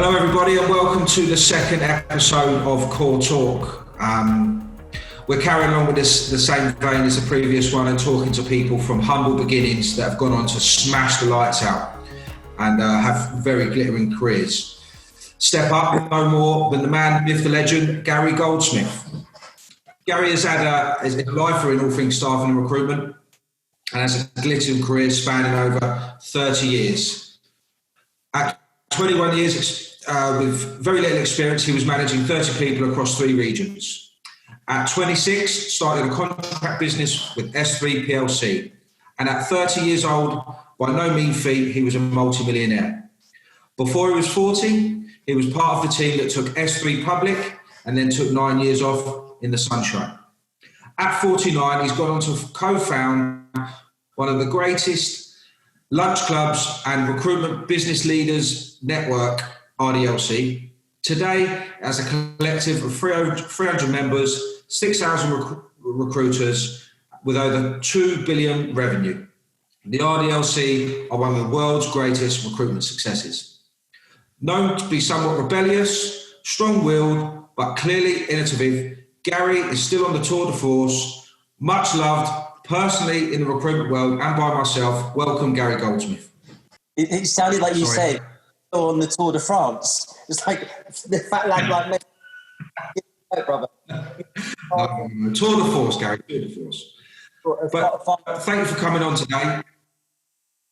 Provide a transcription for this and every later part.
Hello everybody and welcome to the second episode of Core Talk. We're carrying on with the same vein as the previous one and talking to people from humble beginnings that have gone on to smash the lights out and have very glittering careers. Step up no more than the man, the myth, the legend, Gary Goldsmith. Gary is a lifer in all things staffing and recruitment and has a glittering career spanning over 30 years. At 21 years with very little experience, he was managing 30 people across 3 regions. At 26, started a contract business with S3 PLC. And at 30 years old, by no mean feat, he was a multi-millionaire. Before he was 40, he was part of the team that took S3 public and then took 9 years off in the sunshine. At 49, he's gone on to co-found one of the greatest lunch clubs and recruitment business leaders network, RDLC. Today, as a collective of 300 members, 6,000 recruiters with over 2 billion revenue. The RDLC are one of the world's greatest recruitment successes. Known to be somewhat rebellious, strong-willed, but clearly innovative, Gary is still on the tour de force, much loved personally in the recruitment world and by myself. Welcome, Gary Goldsmith. It sounded like you said on the Tour de France. It's like the fat lad like me. Brother. Tour de force, Gary, tour de force. But thank you for coming on today.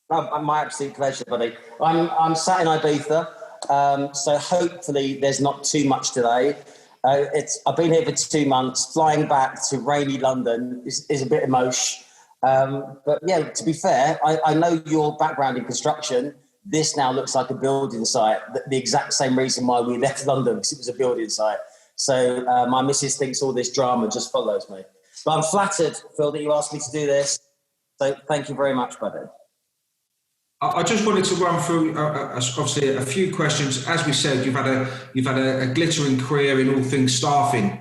My absolute pleasure, buddy. I'm sat in Ibiza, so hopefully there's not too much today. I've been here for 2 months. Flying back to rainy London is a bit emotion. But yeah, to be fair, I know your background in construction. This now looks like a building site. The exact same reason why we left London, because it was a building site. So my missus thinks all this drama just follows me. But I'm flattered, Phil, that you asked me to do this. So thank you very much, buddy. I just wanted to run through, obviously, a few questions. As we said, you've had a glittering career in all things staffing,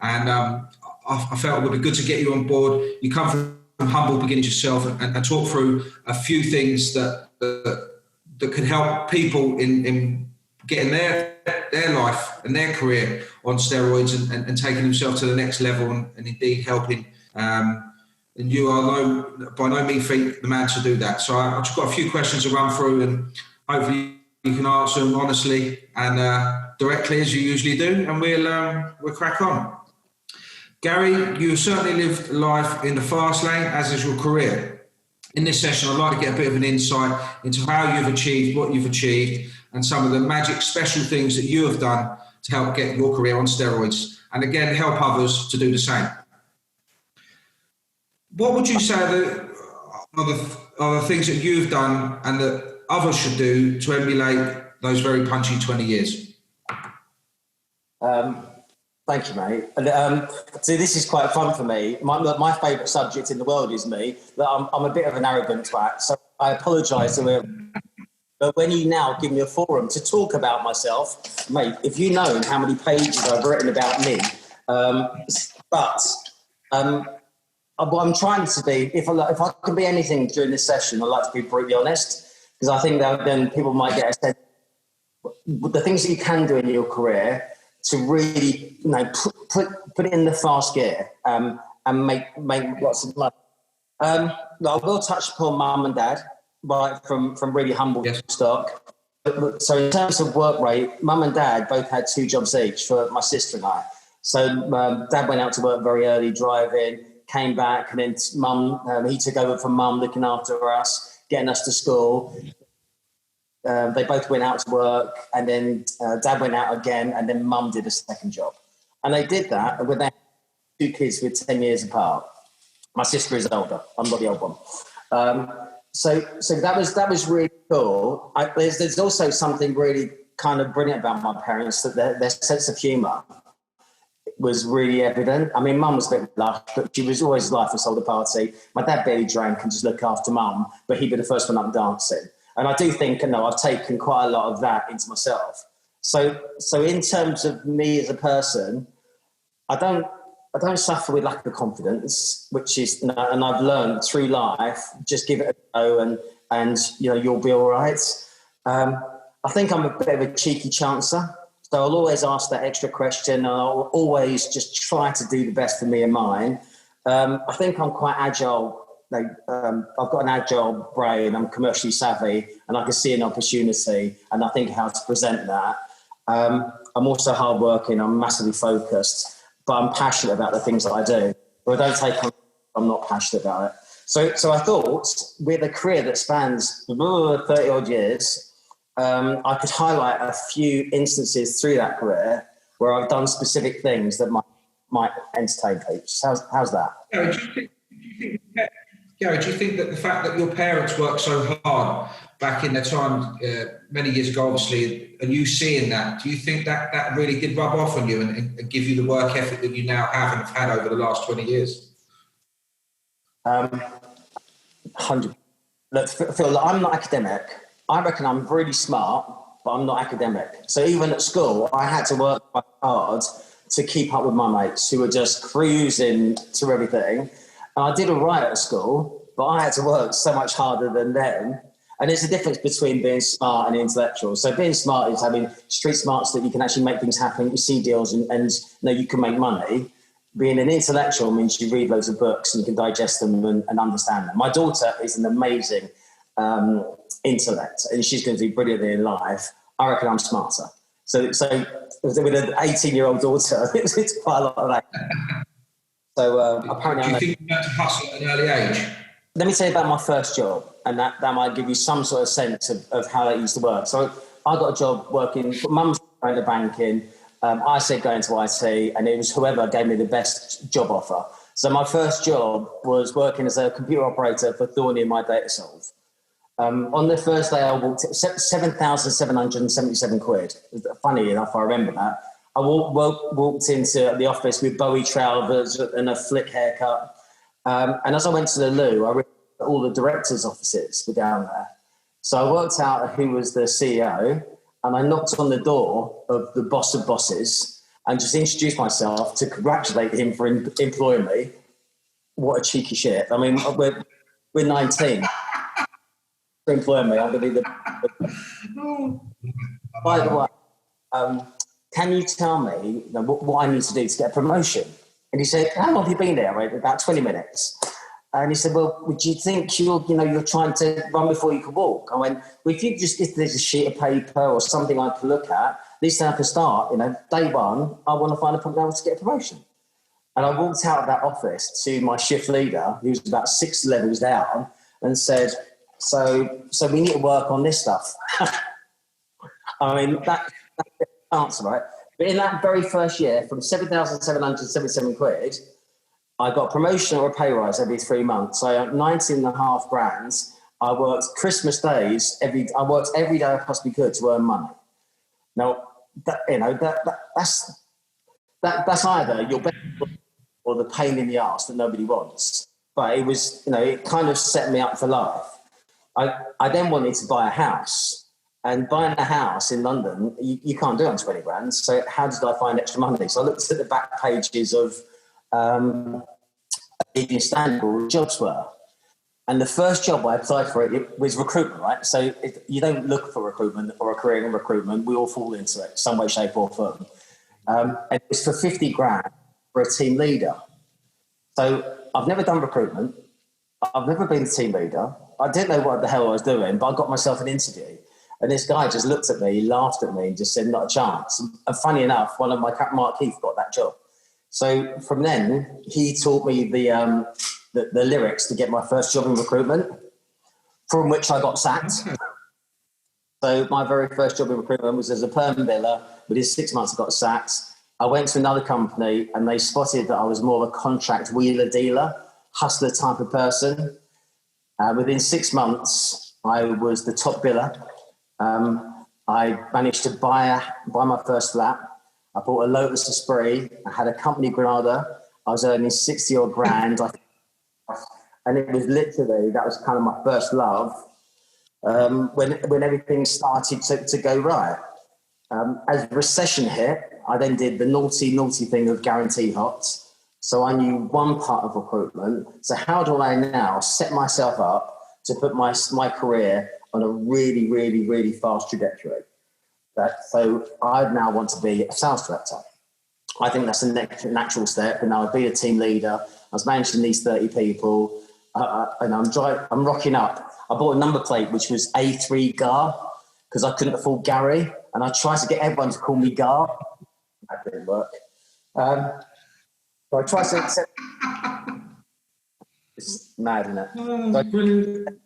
and I felt it would be good to get you on board. You come from humble beginnings yourself, and talk through a few things that can help people in getting their life and their career on steroids and taking themselves to the next level, and indeed helping. And you are by no means the man to do that. So I've just got a few questions to run through, and hopefully you can answer them honestly and directly as you usually do, and we'll crack on. Gary, you certainly lived life in the fast lane, as is your career. In this session, I'd like to get a bit of an insight into how you've achieved what you've achieved and some of the magic special things that you have done to help get your career on steroids, and again, help others to do the same. What would you say are the things that you've done and that others should do to emulate those very punchy 20 years? Thank you, mate. And, see, this is quite fun for me. My favourite subject in the world is me. That I'm a bit of an arrogant twat, so I apologise to him. But when you now give me a forum to talk about myself, mate, if you know how many pages I've written about me, what I'm trying to be, if I can be anything during this session, I'd like to be brutally honest, because I think that then people might get a sense of the things that you can do in your career to really, put it in the fast gear and make lots of money. I will touch upon mum and dad, right, from really humble stock. So in terms of work rate, mum and dad both had 2 jobs each for my sister and I. So dad went out to work very early, driving, came back, and then mum, he took over from mum, looking after us, getting us to school. They both went out to work, and then dad went out again, and then mum did a second job. And they did that with their 2 kids with 10 years apart. My sister is older. I'm not the old one. So that was really cool. There's also something really kind of brilliant about my parents, that their sense of humour was really evident. I mean, mum was a bit lush, but she was always life and soul the party. My dad barely drank and just looked after mum, but he'd be the first one up dancing. And I do think, I've taken quite a lot of that into myself. So in terms of me as a person, I don't suffer with lack of confidence, which is, and I've learned through life, just give it a go and you'll be all right. I think I'm a bit of a cheeky chancer. So I'll always ask that extra question, and I'll always just try to do the best for me and mine. I think I'm quite agile. I've got an agile brain. I'm commercially savvy, and I can see an opportunity, and I think how to present that. I'm also hardworking. I'm massively focused, but I'm passionate about the things that I do. But I don't take on. I'm not passionate about it. So I thought, with a career that spans 30 odd years, I could highlight a few instances through that career where I've done specific things that might entertain people. How's that? Gary, do you think that the fact that your parents worked so hard back in their time, many years ago, obviously, and you seeing that, do you think that really did rub off on you and give you the work ethic that you now have and have had over the last 20 years? 100. Look, Phil, I'm not academic. I reckon I'm really smart, but I'm not academic. So even at school, I had to work quite hard to keep up with my mates who were just cruising through everything. And I did all right at school, but I had to work so much harder than them. And there's a difference between being smart and intellectual. So being smart is having street smarts that you can actually make things happen, you see deals and you can make money. Being an intellectual means you read loads of books and you can digest them and understand them. My daughter is an amazing intellect, and she's going to do brilliantly in life. I reckon I'm smarter. So with an 18-year-old daughter, it's quite a lot of that. So apparently, do you think you learned to hustle at an early age? Let me tell you about my first job, and that might give you some sort of sense of how that used to work. So I got a job working. Mum's going to banking. I said going to IT, and it was whoever gave me the best job offer. So my first job was working as a computer operator for Thorny in my data solve. On the first day, I walked 7,777 quid. Funny enough, I remember that. I walked into the office with Bowie trousers and a flick haircut. And as I went to the loo, I realized that all the directors' offices were down there. So I worked out who was the CEO, and I knocked on the door of the boss of bosses and just introduced myself to congratulate him for employing me. What a cheeky shit. I mean, we're 19. For employing me, I'm going to be the... By the way, can you tell me what I need to do to get a promotion? And he said, how long have you been there? Right? About 20 minutes. And he said, well, would you think you're trying to run before you can walk? I went, well, if you just give there's a sheet of paper or something I can look at, at least I can start, day one, I want to find a program to get a promotion. And I walked out of that office to my shift leader, who was about 6 levels down, and said, so we need to work on this stuff. I mean, that's the answer, right? But in that very first year, from 7,777 quid, I got a promotion or a pay rise every 3 months. So 19.5 grand. I worked Christmas days. I worked every day I possibly could to earn money. Now, that's either your best or the pain in the arse that nobody wants. But it was, it kind of set me up for life. I then wanted to buy a house. And buying a house in London, you can't do it on 20 grand. So how did I find extra money? So I looked at the back pages of Evening Standard where jobs were. And the first job I applied for it was recruitment, right? So you don't look for recruitment or a career in recruitment. We all fall into it, some way, shape or form. And it was for 50 grand for a team leader. So I've never done recruitment. I've never been a team leader. I didn't know what the hell I was doing, but I got myself an interview. And this guy just looked at me, laughed at me, and just said, not a chance. And funny enough, one of my Mark Heath got that job. So from then, he taught me the lyrics to get my first job in recruitment, from which I got sacked. So my very first job in recruitment was as a perm biller. Within 6 months, I got sacked. I went to another company, and they spotted that I was more of a contract wheeler dealer, hustler type of person. Within 6 months, I was the top biller. I managed to buy my first flat. I bought a Lotus Esprit. I had a company Granada. I was earning 60 odd grand. And it was literally, that was kind of my first love when everything started to go right. As recession hit, I then did the naughty thing of guarantee hots. So I knew one part of recruitment. So how do I now set myself up to put my career on a really, really, really fast trajectory? So I now want to be a sales director. I think that's a natural step, and I'd be a team leader. I was managing these 30 people, and I'm rocking up. I bought a number plate which was A3 Gar because I couldn't afford Gary, and I tried to get everyone to call me Gar. That didn't work. So I tried to accept. It's mad, isn't it? Brilliant.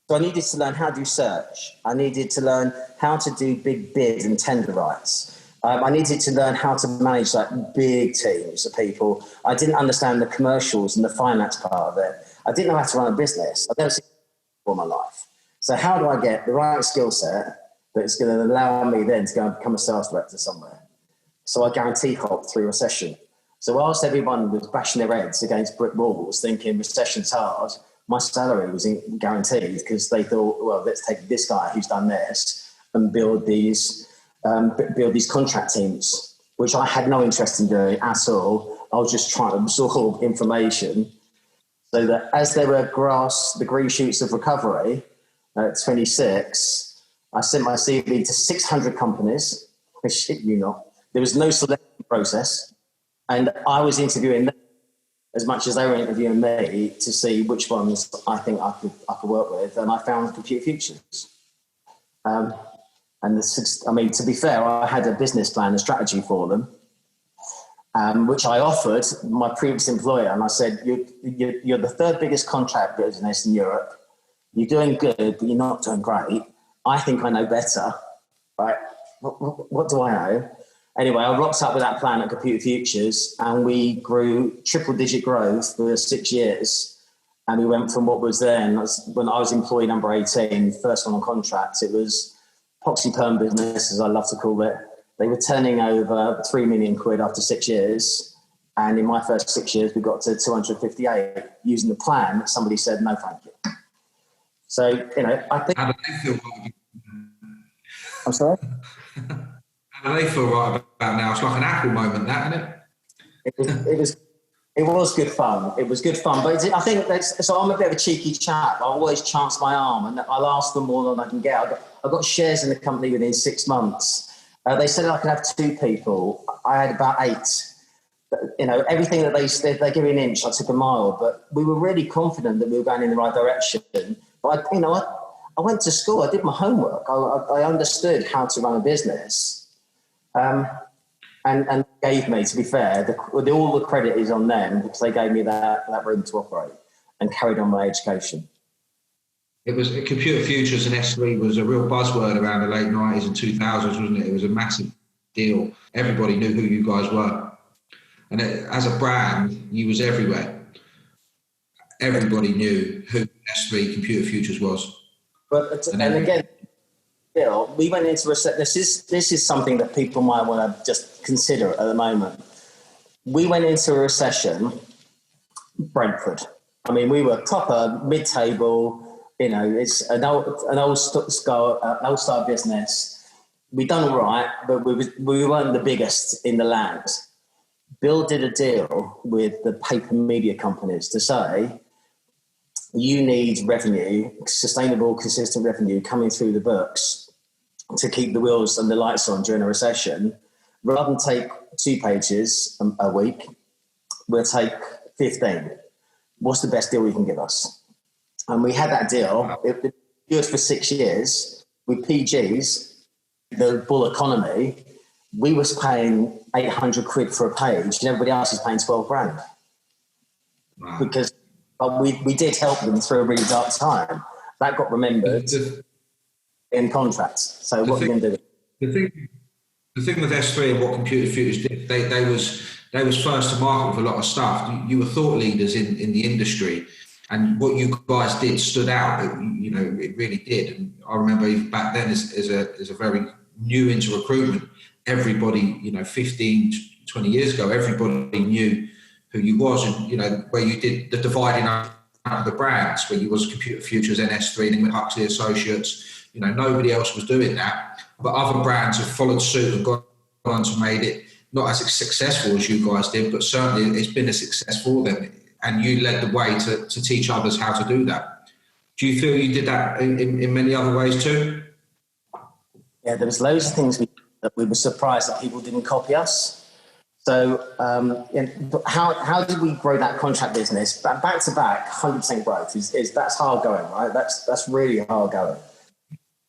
So I needed to learn how to do search. I needed to learn how to do big bid and tender rights. I needed to learn how to manage like big teams of people. I didn't understand the commercials and the finance part of it. I didn't know how to run a business. I've never seen it all my life. So how do I get the right skill set that's going to allow me then to go and become a sales director somewhere? So I guarantee hopped through recession. So whilst everyone was bashing their heads against brick walls thinking recession's hard, my salary was guaranteed because they thought, well, let's take this guy who's done this and build these contract teams, which I had no interest in doing at all. I was just trying to absorb information so that as there were the green shoots of recovery at 26, I sent my CV to 600 companies. I shit you not. There was no selection process. And I was interviewing them as much as they were interviewing me to see which ones I think I could work with. And I found Computer Futures. To be fair, I had a business plan, a strategy for them, which I offered my previous employer. And I said, you're the third biggest contract business in Europe. You're doing good, but you're not doing great. I think I know better, right? What do I know? Anyway, I rocked up with that plan at Computer Futures, and we grew triple-digit growth for 6 years. And we went from what was then, when I was employee number 18, first one on contract, it was Poxy Perm business, as I love to call it. They were turning over 3 million quid after 6 years. And in my first 6 years, we got to 258 using the plan that somebody said, no, thank you. So, I think... How do they feel? I'm sorry? How do they feel right about now? It's like an Apple moment, that, isn't it? It was good fun. It was good fun. But I think so I'm a bit of a cheeky chap. I always chance my arm and I'll ask them more than I can get. I got shares in the company within 6 months. They said I could have 2 people. I had about 8. But, everything that they said, they give me an inch, I took a mile. But we were really confident that we were going in the right direction. But, I went to school. I did my homework. I understood how to run a business. And gave me, to be fair, all the credit is on them because they gave me that room to operate and carried on my education. It was Computer Futures and S3 was a real buzzword around the late 90s and 2000s, wasn't it? It was a massive deal. Everybody knew who you guys were. And as a brand, you was everywhere. Everybody knew who S3 Computer Futures was. But again, we went into recession. This is something that people might want to just consider at the moment. We went into a recession, Brentford. I mean, we were proper mid-table. It's an old style business. We done all right, but we weren't the biggest in the land. Bill did a deal with the paper media companies to say, you need revenue, sustainable, consistent revenue coming through the books to keep the wheels and the lights on during a recession. Rather than take 2 pages a week, we'll take 15. What's the best deal you can give us? And we had that deal. It was good for 6 years. With PGs, the bull economy, we was paying 800 quid for a page and everybody else is paying 12 grand. Wow. Because we did help them through a really dark time. That got remembered in contracts. So what are you going to do? The thing with S3 and what Computer Futures did, they was first to market with a lot of stuff. You were thought leaders in the industry, and what you guys did stood out. It really did. And I remember even back then, as a very new into recruitment, everybody, 15, 20 years ago, everybody knew who you was, and where you did the dividing up of the brands, where you was Computer Futures, NS3, and then with Huxley Associates. Nobody else was doing that, but other brands have followed suit and gone on to made it not as successful as you guys did, but certainly it's been a success for them, and you led the way to teach others how to do that. Do you feel you did that in many other ways too? Yeah, there was loads of things that we were surprised that people didn't copy us. So how did we grow that contract business? Back to back, 100% growth is that's hard going, right? That's really hard going.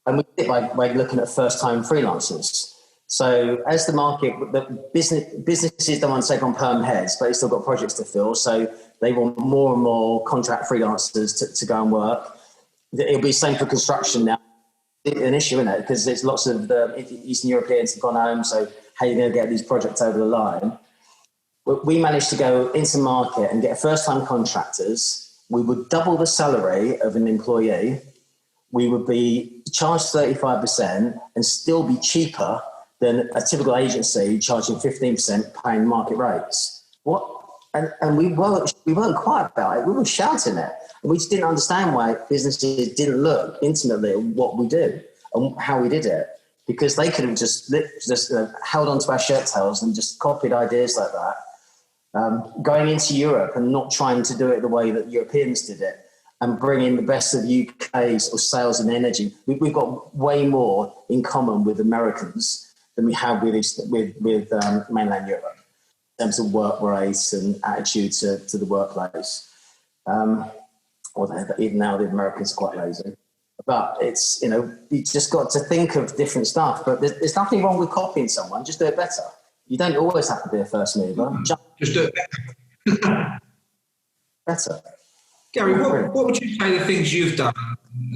And we did it by looking at first-time freelancers. So as the market, the businesses don't want to take on perm heads, but they still got projects to fill. So they want more and more contract freelancers to go and work. It'll be the same for construction now. An issue in it because there's lots of the Eastern Europeans have gone home. So how are you going to get these projects over the line? We managed to go into market and get first-time contractors. We would double the salary of an employee. We would be charged 35% and still be cheaper than a typical agency charging 15% paying market rates. What? And we weren't quiet about it. We were shouting it. And we just didn't understand why businesses didn't look intimately at what we do and how we did it. Because they could have just held onto our shirt tails and just copied ideas like that. Going into Europe and not trying to do it the way that Europeans did it and bringing the best of UK's or sales and energy. We've got way more in common with Americans than we have with mainland Europe in terms of work rate and attitude to the workplace. Even now the Americans are quite lazy. But it's, you just got to think of different stuff. But there's nothing wrong with copying someone, just do it better. You don't always have to be a first mover. Just do it better. Gary, what would you say the things you've done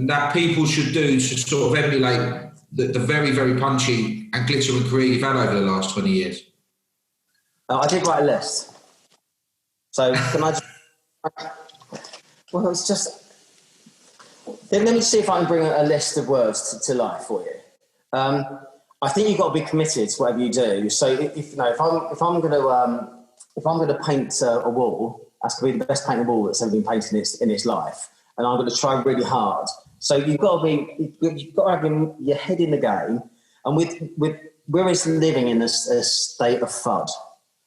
that people should do to sort of emulate the very, very punchy and glittering career you've had over the last 20 years? I did write a list. So can I just... Well, it's just... Let me see if I can bring a list of words to life for you. I think you've got to be committed to whatever you do. So if I'm going to paint a wall, that's going to be the best painted wall that's ever been painted in its life, and I'm going to try really hard. So you've got to have your head in the game, and we're living in a state of FUD.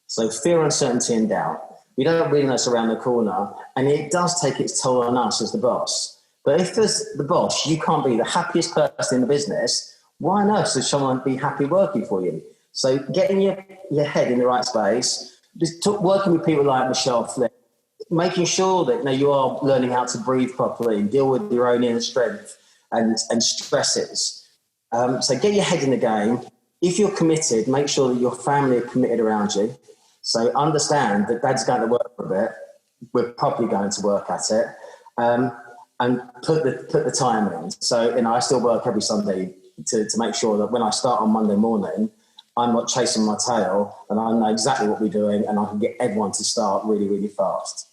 So fear, uncertainty, and doubt. We don't really know it's around the corner, and it does take its toll on us as the boss. But if as the boss, you can't be the happiest person in the business, why not should someone be happy working for you? So getting your head in the right space, just working with people like Michelle Flip, making sure that you are learning how to breathe properly and deal with your own inner strength and stresses. So get your head in the game. If you're committed, make sure that your family are committed around you. So understand that Dad's going to work for a bit. We're probably going to work at it. And put the time in. So, I still work every Sunday to make sure that when I start on Monday morning, I'm not chasing my tail and I know exactly what we're doing and I can get everyone to start really, really fast.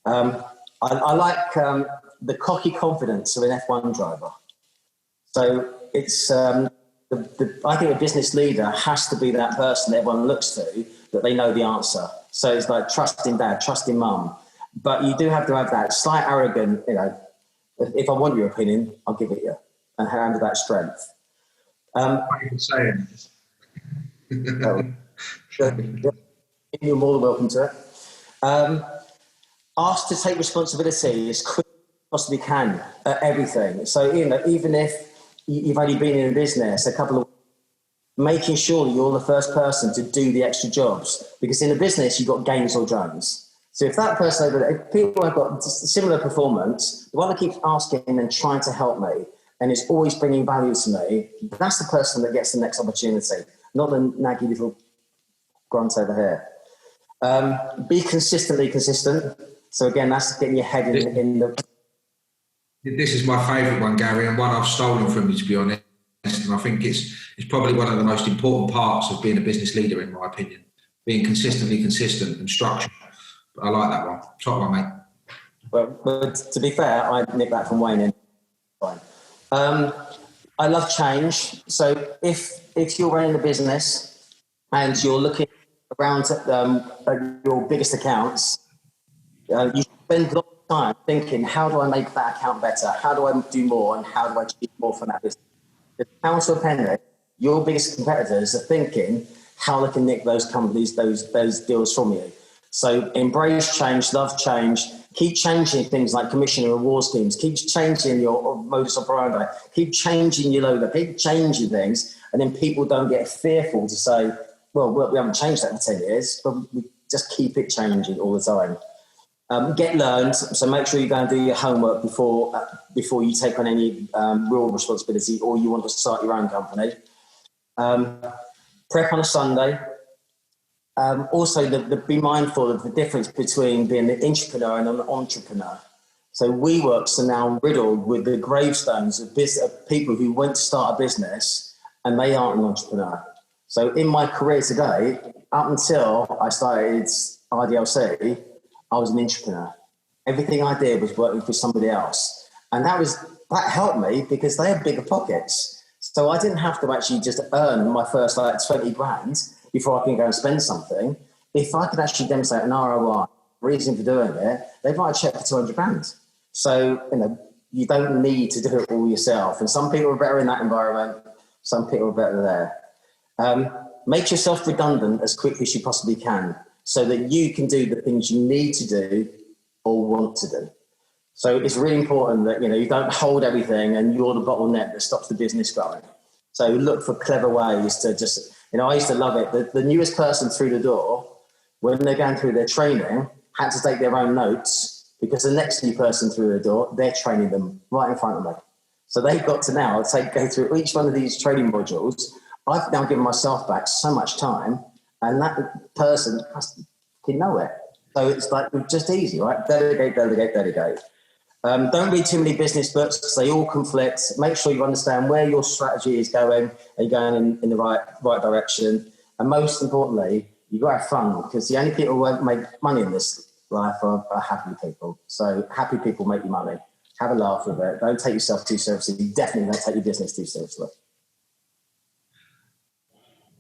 I like the cocky confidence of an F1 driver. So it's, I think a business leader has to be that person that everyone looks to, that they know the answer. So it's like trusting Dad, trusting Mum. But you do have to have that slight arrogant, if I want your opinion, I'll give it you, and handle that strength. You're more than welcome to it. Ask to take responsibility as quick as you possibly can at everything. So, even if you've only been in a business a couple of weeks, making sure that you're the first person to do the extra jobs, because in a business, you've got Gaines or Jones. So if that person over there, if people have got similar performance, the one that keeps asking and trying to help me and is always bringing value to me, that's the person that gets the next opportunity, not the naggy little grunt over here. Be consistently consistent. So again, that's getting your head in the... This is my favourite one, Gary, and one I've stolen from you, to be honest. And I think it's probably one of the most important parts of being a business leader, in my opinion. Being consistently consistent and structured. I like that one. Top one, mate. But to be fair, I nicked that from Wayne. I love change. So if you're running a business and you're looking around at your biggest accounts, you spend a lot of time thinking, how do I make that account better? How do I do more? And how do I achieve more from that business? The pound to a penny, your biggest competitors are thinking how they can nick those companies, those deals from you. So embrace change, love change, Keep changing things like commission and reward schemes. Keep changing your modus operandi. Keep changing your logo. Keep changing things. And then people don't get fearful to say, well, we haven't changed that for 10 years, but we just keep it changing all the time. Get learned. So make sure you go and do your homework before you take on any real responsibility or you want to start your own company. Prep on a Sunday. Also, be mindful of the difference between being an entrepreneur and an entrepreneur. So WeWorks are now riddled with the gravestones of people who went to start a business and they aren't an entrepreneur. So in my career today, up until I started RDLC, I was an entrepreneur. Everything I did was working for somebody else. And that helped me because they have bigger pockets. So I didn't have to actually just earn my first 20 grand before I can go and spend something. If I could actually demonstrate an ROI, reason for doing it, they'd write a check for 200 grand. So, you don't need to do it all yourself. And some people are better in that environment. Some people are better there. Make yourself redundant as quickly as you possibly can so that you can do the things you need to do or want to do. So it's really important that, you don't hold everything and you're the bottleneck that stops the business growing. So look for clever ways to just, I used to love it. The newest person through the door, when they're going through their training, had to take their own notes because the next new person through the door, they're training them right in front of me. So they've got to now go through each one of these training modules. I've now given myself back so much time and that person has to know it. So it's like just easy, right? Delegate. Don't read too many business books because they all conflict. Make sure you understand where your strategy is going and you're going in the right direction. And most importantly, you've got to have fun because the only people who won't make money in this life are happy people. So happy people make you money. Have a laugh with it. Don't take yourself too seriously. You definitely don't take your business too seriously.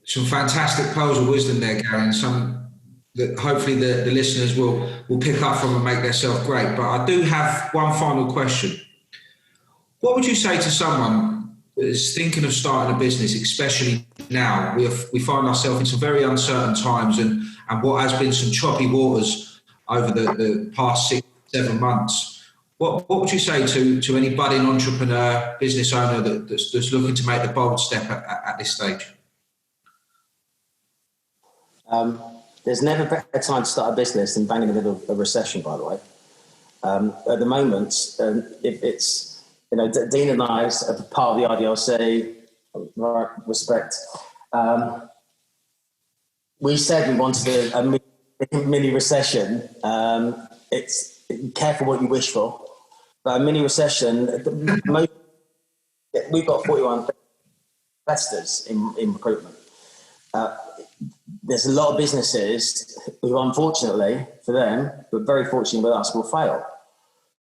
Some fantastic pearls of wisdom there, Gary, and some that hopefully the listeners will pick up from and make themselves great. But I do have one final question. What would you say to someone that is thinking of starting a business, especially now? We find ourselves in some very uncertain times and what has been some choppy waters over the past 6-7 months. What would you say to any budding entrepreneur, business owner that's looking to make the bold step at this stage? There's never a better time to start a business than bang in the middle of a recession, by the way. At the moment, if it's, Dean and I, as part of the IDLC, respect, we said we wanted a mini recession. It's careful what you wish for. But a mini recession, we've got 41 investors in recruitment. There's a lot of businesses who, unfortunately for them, but very fortunately with us, will fail.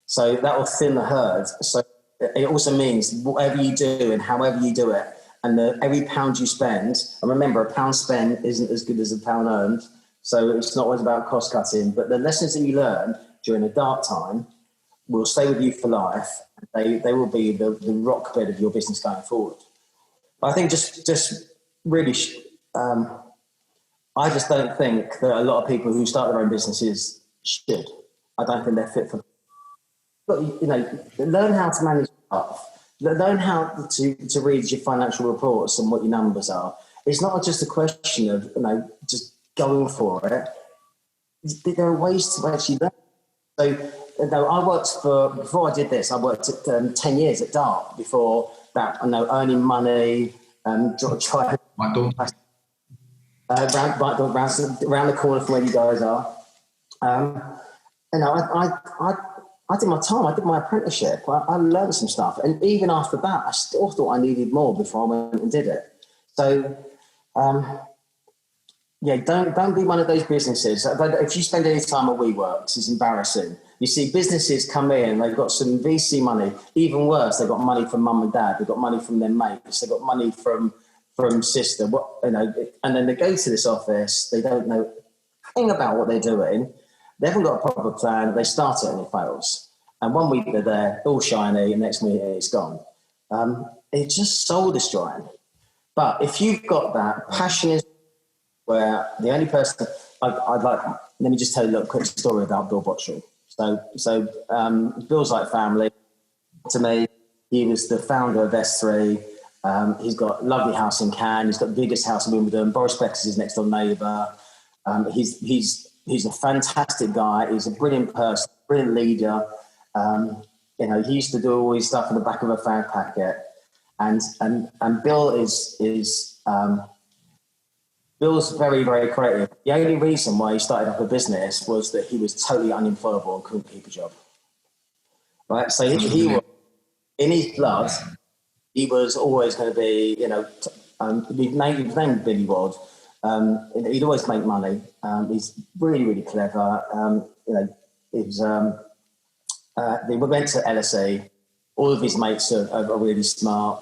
So that will thin the herd. So it also means whatever you do and however you do it, and every pound you spend, and remember, a pound spent isn't as good as a pound earned. So it's not always about cost cutting, but the lessons that you learn during a dark time will stay with you for life. They will be the rock bed of your business going forward. I think just really, I just don't think that a lot of people who start their own businesses should. I don't think they're fit for. But learn how to manage stuff. Learn how to read your financial reports and what your numbers are. It's not just a question of just going for it. There are ways to actually learn. So I worked before I did this. I worked at 10 years at Dart before that. Earning money, trying. My daughter. Around the corner from where you guys are. I did my time. I did my apprenticeship. I learned some stuff, and even after that, I still thought I needed more before I went and did it. So, don't be one of those businesses. If you spend any time at WeWorks, it's embarrassing. You see businesses come in, they've got some VC money. Even worse, they've got money from mum and dad. They've got money from their mates. They've got money from sister, and then they go to this office, they don't know anything about what they're doing, they haven't got a proper plan, they start it and it fails. And 1 week they're there, all shiny, and next minute it's gone. It's just soul destroying. But if you've got that passion, is where the only person, let me just tell you a little quick story about Bill Bottrell. So Bill's like family to me. He was the founder of S3. He's got a lovely house in Cannes. He's got the biggest house in Wimbledon. Boris Becker is his next door neighbour. He's a fantastic guy. He's a brilliant person, brilliant leader. He used to do all his stuff in the back of a fag packet. And Bill Bill's very, very creative. The only reason why he started up a business was that he was totally unemployable and couldn't keep a job. Right? So he was, in his blood, he was always going to be, his name was Billy Wad. He'd always make money. He's really, really clever. We went to LSE. All of his mates are really smart.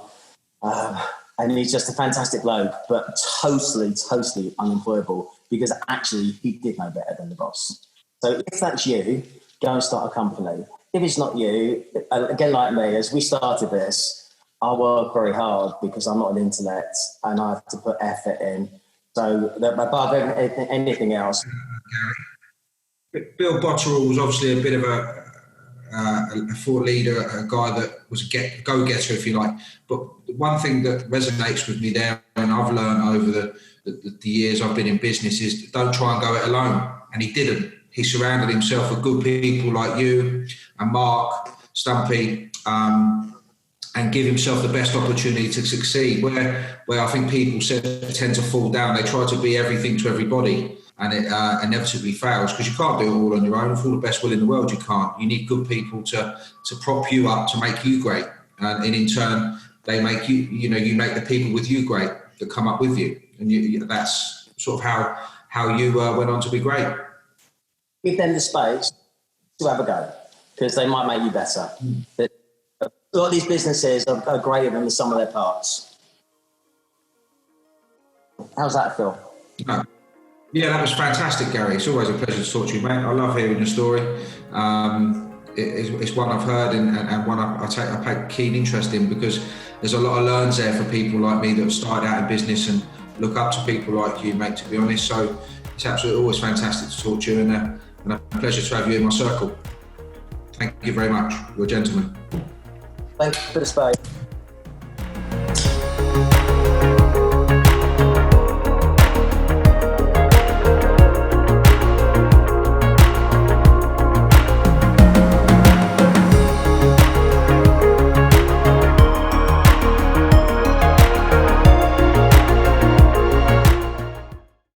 And he's just a fantastic bloke, but totally, totally unemployable because actually he did know better than the boss. So if that's you, go and start a company. If it's not you, again, like me, as we started this, I work very hard because I'm not an intellect and I have to put effort in. So above anything else. Bill Botterill was obviously a bit of a thought leader, a guy that was a go-getter, if you like. But one thing that resonates with me there, and I've learned over the years I've been in business, is don't try and go it alone. And he didn't. He surrounded himself with good people like you and Mark, Stumpy, and give himself the best opportunity to succeed. Where I think people tend to fall down, they try to be everything to everybody. And it inevitably fails because you can't do it all on your own. With all the best will in the world, you can't. You need good people to prop you up, to make you great. And in turn, they make you make the people with you great that come up with you. And that's sort of how you went on to be great. Give them the space to have a go because they might make you better. But a lot of these businesses are greater than the sum of their parts. How's that feel? No. Yeah, that was fantastic, Gary. It's always a pleasure to talk to you, mate. I love hearing your story. It's one I've heard and one I take keen interest in because there's a lot of learns there for people like me that have started out in business and look up to people like you, mate, to be honest. So it's absolutely always fantastic to talk to you and a pleasure to have you in my circle. Thank you very much. You're a gentleman. Thank you for the space.